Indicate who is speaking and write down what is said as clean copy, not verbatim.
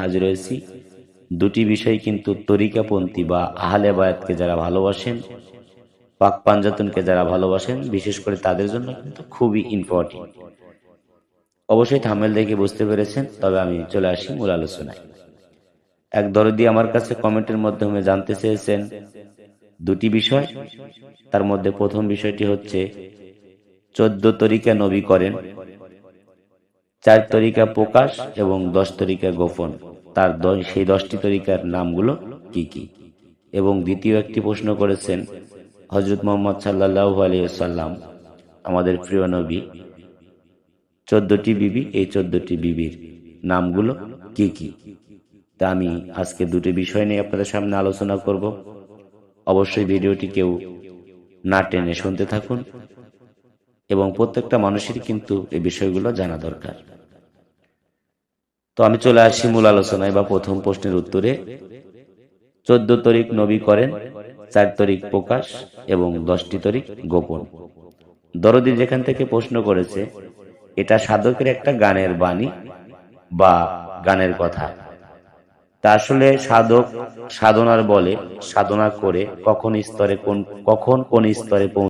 Speaker 1: হাজির হয়েছি। দুটি বিষয় কিন্তু তরিকাপন্থী বা আহলে বায়াতকে যারা ভালোবাসেন, পাক পাঞ্জাতনকে যারা ভালোবাসেন, বিশেষ করে তাদের জন্য কিন্তু খুবই ইম্পর্টেন্ট। অবশ্যই থাম্বনেল দেখে বুঝতে পেরেছেন। তবে আমি চলে আসি মূল আলোচনায়। এক দরদি আমার কাছে কমেন্টের মাধ্যমে জানতে চেয়েছেন দুটি বিষয়। তার মধ্যে প্রথম বিষয়টি হচ্ছে 14 তরিকা নবী করেন, 4 তরিকা প্রকাশ এবং 10 তরিকা গোপন। তার সেই 10টি তরিকার নামগুলো কি কি। এবং দ্বিতীয় একটি প্রশ্ন করেছেন হযরত মুহাম্মদ সাল্লাল্লাহু আলাইহি ওয়াসাল্লাম, আমাদের প্রিয় নবী, 14টি বিবি, এই 14টি বিবির নামগুলো কি কি। তা আমি আজকে দুটি বিষয় নিয়ে আপনাদের সামনে আলোচনা করব। অবশ্যই ভিডিওটি কেউ না টেনে শুনতে থাকুন এবং প্রত্যেকটা মানুষেরই কিন্তু এই বিষয়গুলো জানা দরকার। তো আমি চলে আসি মূল আলোচনায় বা প্রথম প্রশ্নের উত্তরে। 14 তরিক নবী করেন, 4 তরিক প্রকাশ এবং 10টি তরিক গোপন। দরদি যেখান থেকে প্রশ্ন করেছে, এটা সাধকের একটা গানের বাণী বা গানের কথা। তা আসলে সাধক সাধনার বলে সাধনা করে কখন কোন স্তরে